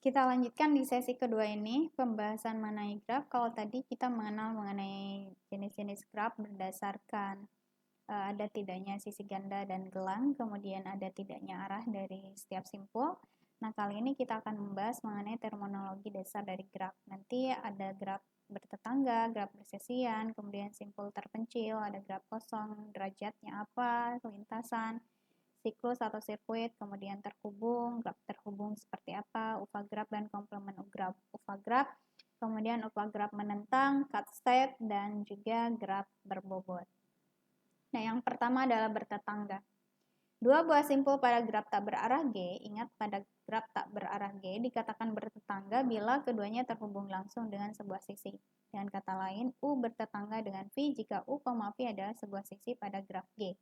Kita lanjutkan di sesi kedua ini, pembahasan mengenai graf. Kalau tadi kita mengenal mengenai jenis-jenis graf berdasarkan ada tidaknya sisi ganda dan gelang, kemudian ada tidaknya arah dari setiap simpul. Nah, kali ini kita akan membahas mengenai terminologi dasar dari graf. Nanti ada graf bertetangga, graf bersesian, kemudian simpul terpencil, ada graf kosong, derajatnya apa, lintasan, siklus atau sirkuit, kemudian terhubung, graf terhubung seperti apa, graf dan komplement graf, graf, kemudian graf menentang, cut state, dan juga graf berbobot. Nah, yang pertama adalah bertetangga. Dua buah simpul pada graf tak berarah G, ingat pada graf tak berarah G dikatakan bertetangga bila keduanya terhubung langsung dengan sebuah sisi. Dengan kata lain, U bertetangga dengan V jika U, V adalah sebuah sisi pada graf G.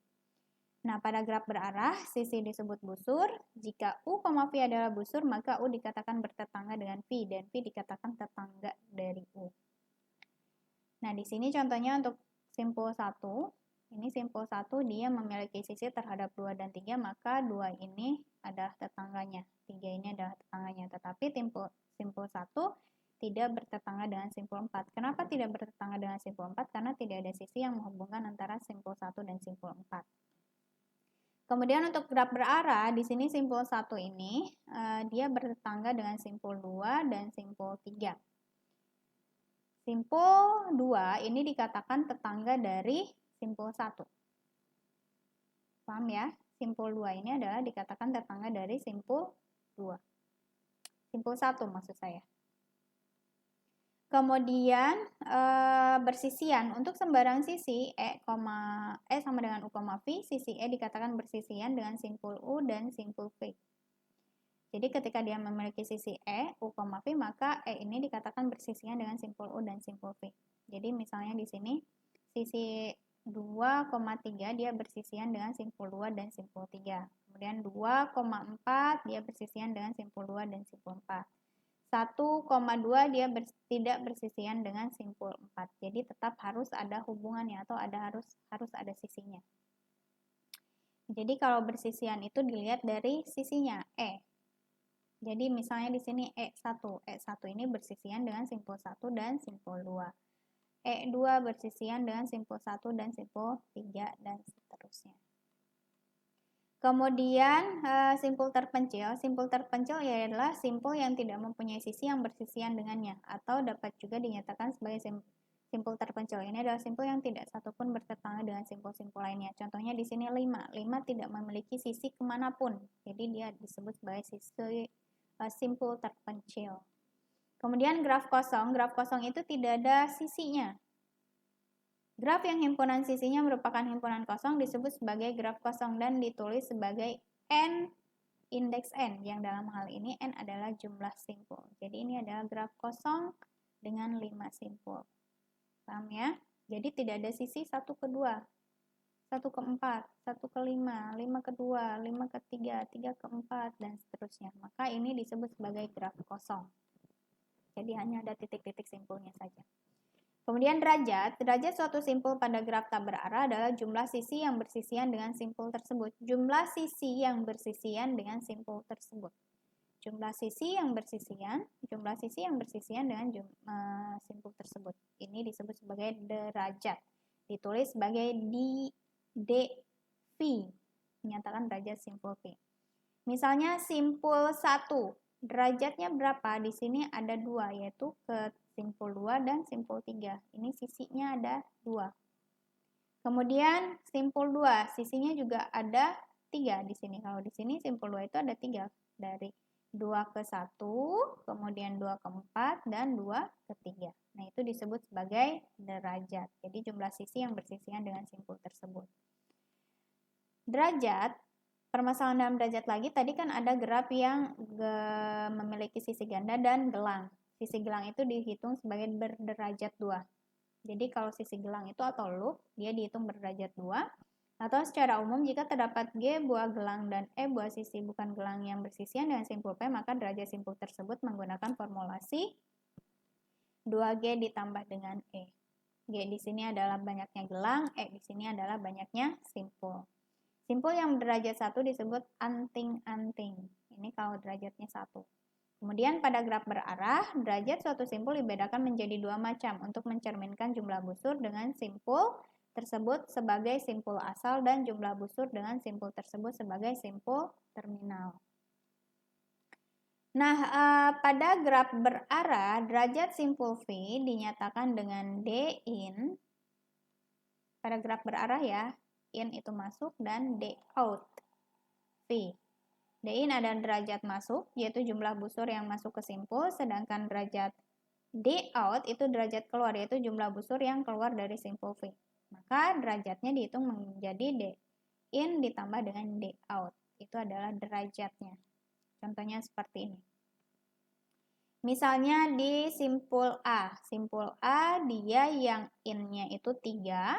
Nah, pada graf berarah, sisi disebut busur. Jika U, V adalah busur, maka U dikatakan bertetangga dengan V, dan V dikatakan tetangga dari U. Nah, di sini contohnya untuk simpul 1. Ini simpul 1, dia memiliki sisi terhadap 2 dan 3, maka 2 ini adalah tetangganya. 3 ini adalah tetangganya. Tetapi simpul 1 tidak bertetangga dengan simpul 4. Kenapa tidak bertetangga dengan simpul 4? Karena tidak ada sisi yang menghubungkan antara simpul 1 dan simpul 4. Kemudian untuk graf berarah, di sini simpul 1 ini dia bertetangga dengan simpul 2 dan simpul 3. Simpul 2 ini dikatakan tetangga dari simpul 1. Paham ya? Simpul 2 ini adalah dikatakan tetangga dari simpul 2. Simpul 1 maksud saya. Kemudian bersisian. Untuk sembarang sisi E sama dengan U, V, sisi E dikatakan bersisian dengan simpul U dan simpul V. Jadi ketika dia memiliki sisi E, U, V, maka E ini dikatakan bersisian dengan simpul U dan simpul V. Jadi misalnya di sini sisi 2,3 dia bersisian dengan simpul 2 dan simpul 3. Kemudian 2,4 dia bersisian dengan simpul 2 dan simpul 4. 1,2 dia tidak bersisian dengan simpul 4. Jadi tetap harus ada hubungannya atau harus ada sisinya. Jadi kalau bersisian itu dilihat dari sisinya E. Jadi misalnya di sini E1. E1 ini bersisian dengan simpul 1 dan simpul 2. E2 bersisian dengan simpul 1 dan simpul 3 dan seterusnya. Kemudian simpul terpencil. Simpul terpencil adalah simpul yang tidak mempunyai sisi yang bersisian dengannya, atau dapat juga dinyatakan sebagai simpul terpencil. Ini adalah simpul yang tidak satupun bertetangga dengan simpul-simpul lainnya. Contohnya di sini 5. 5 tidak memiliki sisi kemanapun. Jadi dia disebut sebagai simpul terpencil. Kemudian graf kosong. Graf kosong itu tidak ada sisinya. Graf yang himpunan sisinya merupakan himpunan kosong disebut sebagai graf kosong dan ditulis sebagai N indeks N, yang dalam hal ini N adalah jumlah simpul. Jadi ini adalah graf kosong dengan 5 simpul. Paham ya? Jadi tidak ada sisi 1 ke 2, 1 ke 4, 1 ke 5, 5 ke 2, 5 ke 3, 3 ke 4, dan seterusnya. Maka ini disebut sebagai graf kosong. Jadi hanya ada titik-titik simpulnya saja. Kemudian derajat suatu simpul pada graf tak berarah adalah jumlah sisi yang bersisian dengan simpul tersebut. Jumlah sisi yang bersisian dengan simpul tersebut. Jumlah sisi yang bersisian dengan simpul tersebut. Ini disebut sebagai derajat. Ditulis sebagai dV, menyatakan derajat simpul V. Misalnya simpul 1, derajatnya berapa? Di sini ada 2, yaitu ke simpul 2 dan simpul 3. Ini sisinya ada 2. Kemudian simpul 2, sisinya juga ada 3 di sini. Kalau di sini simpul 2 itu ada 3. Dari 2 ke 1, kemudian 2 ke 4, dan 2 ke 3. Nah, itu disebut sebagai derajat. Jadi jumlah sisi yang bersisian dengan simpul tersebut. Derajat, permasalahan dalam derajat lagi, tadi kan ada graf yang memiliki sisi ganda dan gelang. Sisi gelang itu dihitung sebagai berderajat 2. Jadi kalau sisi gelang itu atau loop, dia dihitung berderajat 2. Atau secara umum, jika terdapat G buah gelang dan E buah sisi bukan gelang yang bersisian dengan simpul P, maka derajat simpul tersebut menggunakan formulasi 2G ditambah dengan E. G di sini adalah banyaknya gelang, E di sini adalah banyaknya simpul. Simpul yang derajat 1 disebut anting-anting. Ini kalau derajatnya 1. Kemudian pada graf berarah, derajat suatu simpul dibedakan menjadi dua macam untuk mencerminkan jumlah busur dengan simpul tersebut sebagai simpul asal dan jumlah busur dengan simpul tersebut sebagai simpul terminal. Nah, pada graf berarah, derajat simpul V dinyatakan dengan D in. Pada graf berarah ya, in itu masuk dan D out, V. D in adalah derajat masuk, yaitu jumlah busur yang masuk ke simpul, sedangkan derajat D out itu derajat keluar, yaitu jumlah busur yang keluar dari simpul V. Maka derajatnya dihitung menjadi D in ditambah dengan D out. Itu adalah derajatnya. Contohnya seperti ini. Misalnya di simpul A dia yang in-nya itu 3.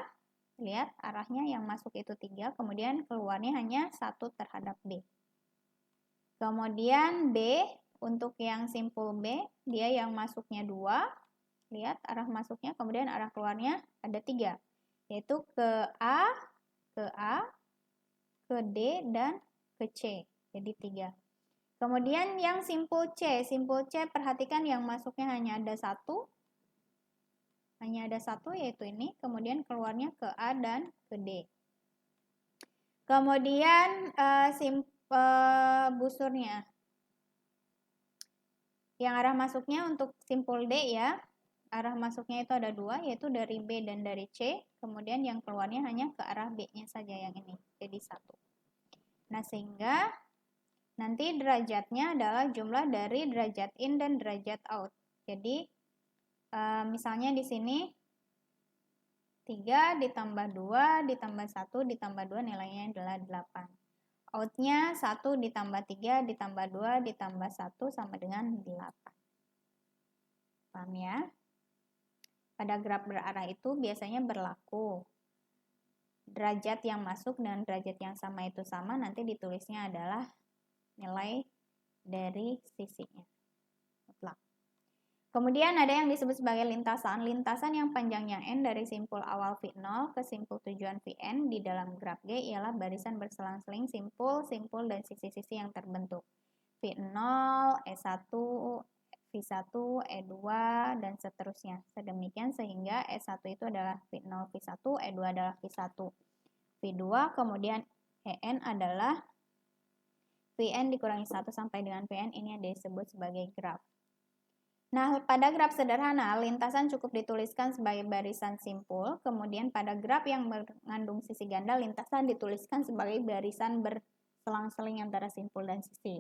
Lihat arahnya yang masuk itu 3, kemudian keluarnya hanya 1 terhadap B. Kemudian B, untuk yang simpul B, dia yang masuknya 2. Lihat arah masuknya, kemudian arah keluarnya ada 3. Yaitu ke A, ke D, dan ke C. Jadi 3. Kemudian yang simpul C perhatikan yang masuknya hanya ada 1. Hanya ada 1 yaitu ini, kemudian keluarnya ke A dan ke D. Kemudian busurnya. Yang arah masuknya untuk simpul D ya, arah masuknya itu ada 2, yaitu dari B dan dari C, kemudian yang keluarnya hanya ke arah B-nya saja yang ini, jadi 1. Nah, sehingga nanti derajatnya adalah jumlah dari derajat in dan derajat out. Jadi, misalnya di sini 3 ditambah 2 ditambah 1 ditambah 2 nilainya adalah 8. Outnya 1 ditambah 3 ditambah 2 ditambah 1 sama dengan 8. Paham ya? Pada graf berarah itu biasanya berlaku. Derajat yang masuk dan derajat yang sama itu sama, nanti ditulisnya adalah nilai dari sisinya. Mutlak. Kemudian ada yang disebut sebagai lintasan. Lintasan yang panjangnya N dari simpul awal V0 ke simpul tujuan Vn di dalam graf G ialah barisan berselang-seling simpul, dan sisi-sisi yang terbentuk. V0, E1, V1, E2, dan seterusnya. Sedemikian sehingga E1 itu adalah V0, V1, E2 adalah V1, V2, kemudian En adalah Vn dikurangi 1 sampai dengan Vn, ini yang disebut sebagai graf. Nah, pada graf sederhana, lintasan cukup dituliskan sebagai barisan simpul, kemudian pada graf yang mengandung sisi ganda, lintasan dituliskan sebagai barisan berselang-seling antara simpul dan sisi.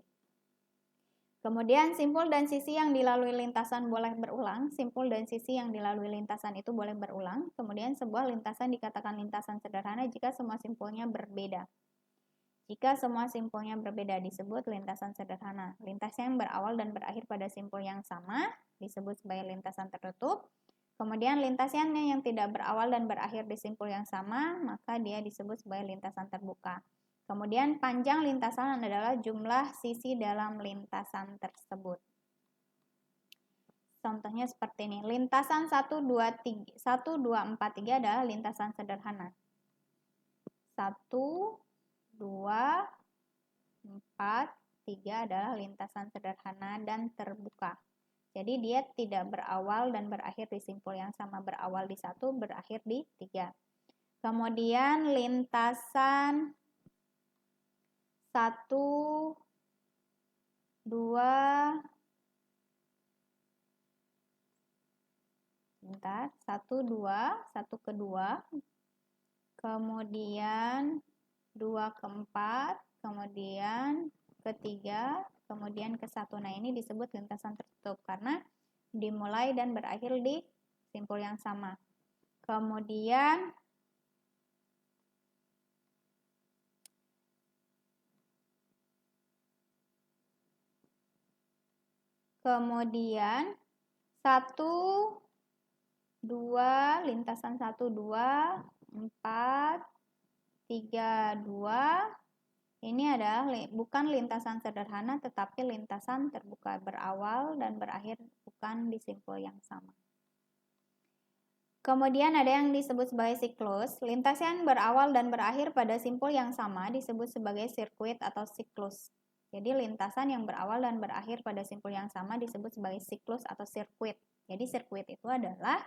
Kemudian simpul dan sisi yang dilalui lintasan boleh berulang, simpul dan sisi yang dilalui lintasan itu boleh berulang, kemudian sebuah lintasan dikatakan lintasan sederhana jika semua simpulnya berbeda. Jika semua simpulnya berbeda disebut lintasan sederhana. Lintasan yang berawal dan berakhir pada simpul yang sama disebut sebagai lintasan tertutup. Kemudian lintasan yang tidak berawal dan berakhir di simpul yang sama, maka dia disebut sebagai lintasan terbuka. Kemudian panjang lintasan adalah jumlah sisi dalam lintasan tersebut. Contohnya seperti ini. Lintasan 1, 2, 4, 3 adalah lintasan sederhana. 1, 2, 4, 3 adalah lintasan sederhana dan terbuka. Jadi dia tidak berawal dan berakhir di simpul yang sama, berawal di 1, berakhir di 3. Kemudian lintasan 1, 2, bentar, 1, 2, 1 ke 2, kemudian 2 ke 4, kemudian ke 3, kemudian ke 1. Nah, ini disebut lintasan tertutup karena dimulai dan berakhir di simpul yang sama. Kemudian Kemudian 1, 2, lintasan 1, 2, 4, 3, 2. Ini adalah bukan lintasan sederhana tetapi lintasan terbuka, berawal dan berakhir bukan di simpul yang sama. Kemudian ada yang disebut sebagai siklus. Lintasan berawal dan berakhir pada simpul yang sama disebut sebagai sirkuit atau siklus. Jadi lintasan yang berawal dan berakhir pada simpul yang sama disebut sebagai siklus atau sirkuit. Jadi sirkuit itu adalah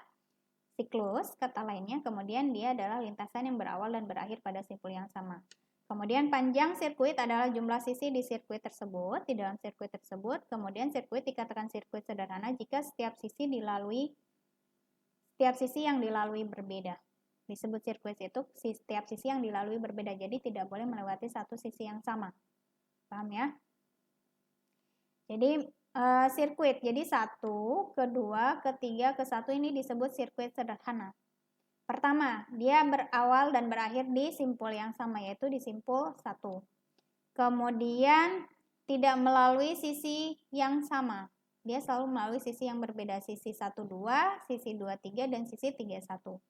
siklus, kata lainnya, kemudian dia adalah lintasan yang berawal dan berakhir pada simpul yang sama. Kemudian panjang sirkuit adalah jumlah sisi di sirkuit tersebut, di dalam sirkuit tersebut. Kemudian sirkuit dikatakan sirkuit sederhana jika setiap sisi yang dilalui berbeda. Disebut sirkuit itu setiap sisi yang dilalui berbeda, jadi tidak boleh melewati satu sisi yang sama. Paham ya? Jadi sirkuit, jadi 1, kedua, ketiga, ke-1 ini disebut sirkuit sederhana. Pertama, dia berawal dan berakhir di simpul yang sama, yaitu di simpul 1. Kemudian tidak melalui sisi yang sama. Dia selalu melalui sisi yang berbeda, sisi 1, 2, sisi 2, 3, dan sisi 3, 1.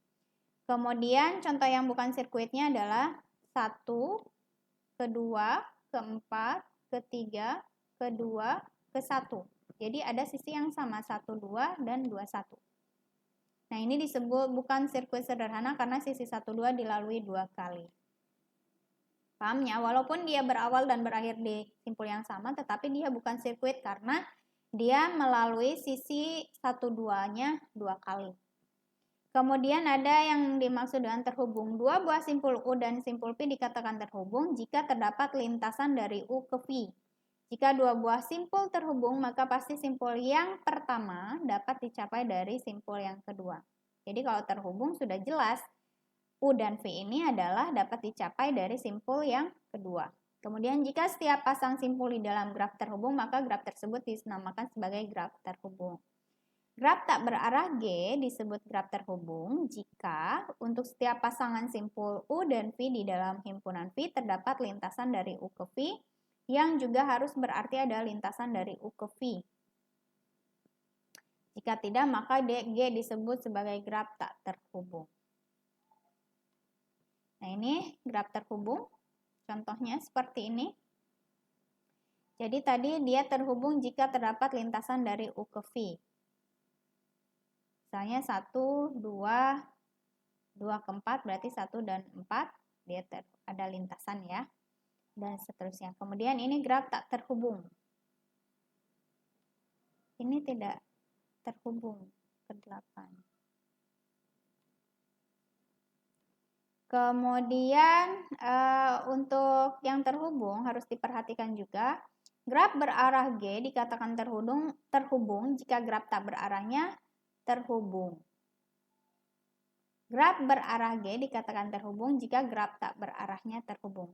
Kemudian contoh yang bukan sirkuitnya adalah 1, kedua, keempat, ketiga, kedua, ke-1. Jadi ada sisi yang sama, 1, 2, dan 2, 1. Nah, ini disebut bukan sirkuit sederhana karena sisi 1, 2 dilalui 2 kali. Pahamnya, walaupun dia berawal dan berakhir di simpul yang sama, tetapi dia bukan sirkuit karena dia melalui sisi 1, 2-nya 2 kali. Kemudian ada yang dimaksud dengan terhubung. Dua buah simpul U dan simpul P dikatakan terhubung jika terdapat lintasan dari U ke V. Jika dua buah simpul terhubung, maka pasti simpul yang pertama dapat dicapai dari simpul yang kedua. Jadi kalau terhubung sudah jelas U dan V ini adalah dapat dicapai dari simpul yang kedua. Kemudian jika setiap pasang simpul di dalam graf terhubung, maka graf tersebut dinamakan sebagai graf terhubung. Graf tak berarah G disebut graf terhubung jika untuk setiap pasangan simpul U dan V di dalam himpunan V terdapat lintasan dari U ke V yang juga harus berarti ada lintasan dari U ke V. Jika tidak, maka G disebut sebagai graf tak terhubung. Nah, ini graf terhubung. Contohnya seperti ini. Jadi tadi dia terhubung jika terdapat lintasan dari U ke V. Misalnya 1, 2, 2 ke 4 berarti 1 dan 4 dia ada lintasan ya. Dan seterusnya. Kemudian ini graf tak terhubung. Ini tidak terhubung ke 8. Kemudian untuk yang terhubung harus diperhatikan juga. Graf berarah G dikatakan terhubung jika graf tak berarahnya terhubung. Graf berarah G dikatakan terhubung jika graf tak berarahnya terhubung.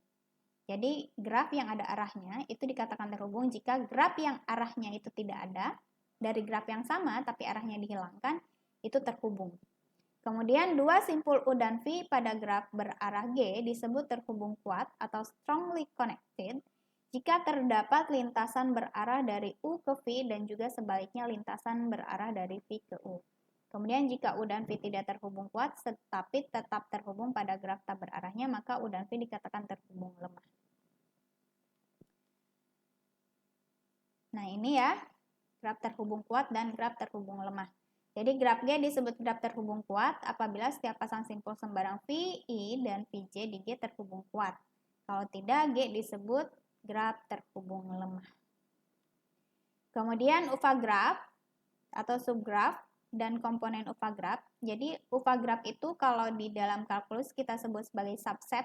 Jadi graf yang ada arahnya itu dikatakan terhubung jika graf yang arahnya itu tidak ada dari graf yang sama tapi arahnya dihilangkan itu terhubung. Kemudian dua simpul U dan V pada graf berarah G disebut terhubung kuat atau strongly connected jika terdapat lintasan berarah dari U ke V dan juga sebaliknya lintasan berarah dari V ke U. Kemudian jika U dan V tidak terhubung kuat tetapi tetap terhubung pada graf tak berarahnya, maka U dan V dikatakan terhubung lemah. Nah, ini ya, graf terhubung kuat dan graf terhubung lemah. Jadi graf G disebut graf terhubung kuat apabila setiap pasang simpul sembarang VI dan VJ di G terhubung kuat. Kalau tidak, G disebut graf terhubung lemah. Kemudian uvagraf atau subgraf dan komponen uvagraf. Jadi uvagraf itu kalau di dalam kalkulus kita sebut sebagai subset.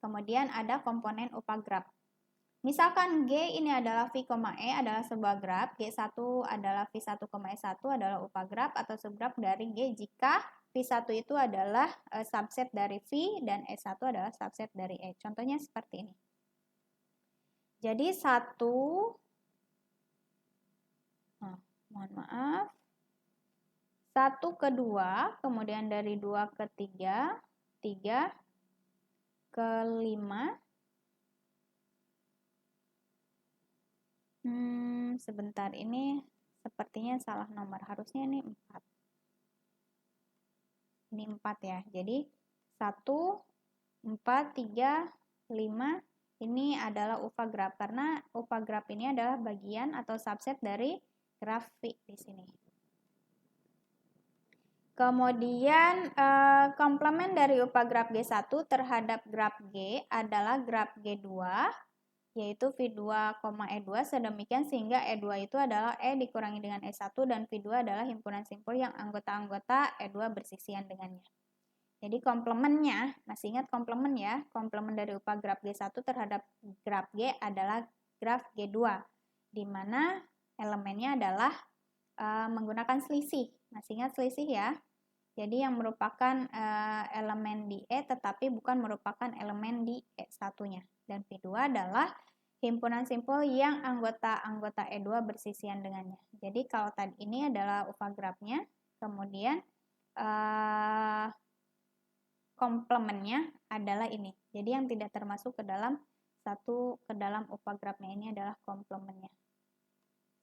Kemudian ada komponen uvagraf. Misalkan G ini adalah V, E adalah sebuah graf, G1 adalah V1, E1 adalah uvagraf atau subgraf dari G jika V1 itu adalah subset dari V dan E1 adalah subset dari E. Contohnya seperti ini. Jadi 1 ke 2, kemudian dari 2 ke 3, 3 ke 5. Sebentar, ini sepertinya salah nomor, harusnya ini 4. Ini 4 ya, jadi 1, 4, 3, 5, ini adalah uvagraf, karena uvagraf ini adalah bagian atau subset dari graf V di sini. Kemudian komplement dari uvagraf G1 terhadap graf G adalah graf G2 yaitu V2, E2 sedemikian sehingga E2 itu adalah E dikurangi dengan E1 dan V2 adalah himpunan simpul yang anggota-anggota E2 bersisian dengannya. Jadi komplemennya, masih ingat komplemen ya, komplemen dari upah graf G1 terhadap graf G adalah graf G2, di mana elemennya adalah menggunakan selisih. Masih ingat selisih ya? Jadi yang merupakan elemen di E tetapi bukan merupakan elemen di E1-nya. Dan V2 adalah himpunan simpul yang anggota-anggota E2 bersisian dengannya. Jadi kalau tadi ini adalah upah grafnya, kemudian komplemennya adalah ini. Jadi yang tidak termasuk ke dalam upah grafnya ini adalah komplemennya.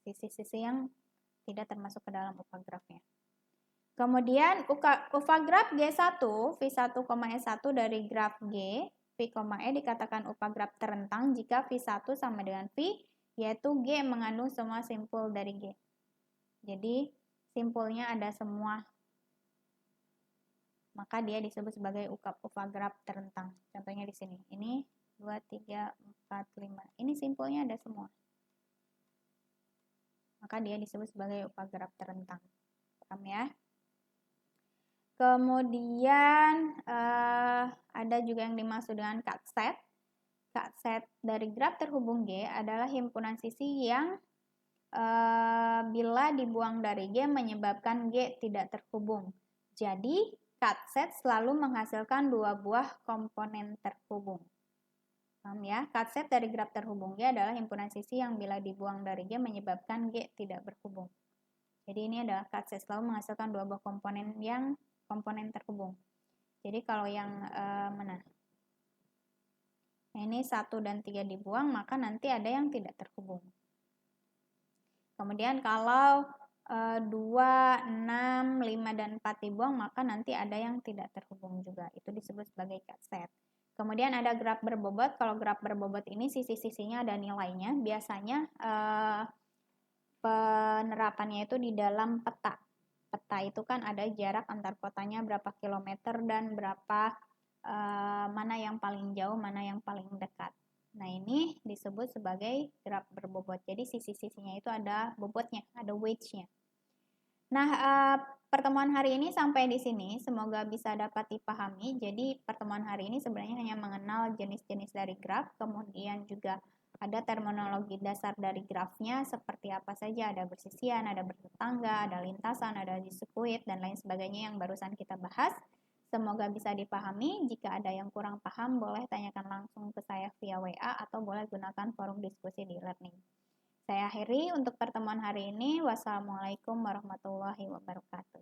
Sisi-sisi yang tidak termasuk ke dalam upah grafnya. Kemudian upah graf G1, V1, E1 dari graf G, V, E dikatakan upah graf terentang jika V1 sama dengan V, yaitu G mengandung semua simpul dari G. Jadi simpulnya ada semua, maka dia disebut sebagai upah graf terentang. Contohnya di sini. Ini 2, 3, 4, 5. Ini simpulnya ada semua. Maka dia disebut sebagai upah graf terentang. Paham ya? Kemudian ada juga yang dimaksud dengan cut set. Cut set dari graf terhubung G adalah himpunan sisi yang bila dibuang dari G menyebabkan G tidak terhubung. Jadi cut set selalu menghasilkan dua buah komponen terhubung. Paham ya? Cut set dari graf terhubung G adalah himpunan sisi yang bila dibuang dari G menyebabkan G tidak berhubung. Jadi ini adalah cut set selalu menghasilkan dua buah komponen terhubung. Jadi kalau yang mana? Nah, ini 1 dan 3 dibuang, maka nanti ada yang tidak terhubung. Kemudian kalau 2, 6, 5, dan 4 dibuang, maka nanti ada yang tidak terhubung juga. Itu disebut sebagai cut set. Kemudian ada graf berbobot. Kalau graf berbobot ini sisi-sisinya ada nilainya. Biasanya penerapannya itu di dalam peta. Peta itu kan ada jarak antar kotanya berapa kilometer dan berapa mana yang paling jauh, mana yang paling dekat. Nah, ini disebut sebagai graf berbobot. Jadi sisi-sisinya itu ada bobotnya, ada weight-nya. Nah, pertemuan hari ini sampai di sini. Semoga bisa dapat dipahami. Jadi, pertemuan hari ini sebenarnya hanya mengenal jenis-jenis dari graf, kemudian juga ada terminologi dasar dari grafnya seperti apa saja, ada bersisian, ada bertetangga, ada lintasan, ada sirkuit, dan lain sebagainya yang barusan kita bahas. Semoga bisa dipahami. Jika ada yang kurang paham, boleh tanyakan langsung ke saya via WA atau boleh gunakan forum diskusi di Learning. Saya akhiri untuk pertemuan hari ini. Wassalamualaikum warahmatullahi wabarakatuh.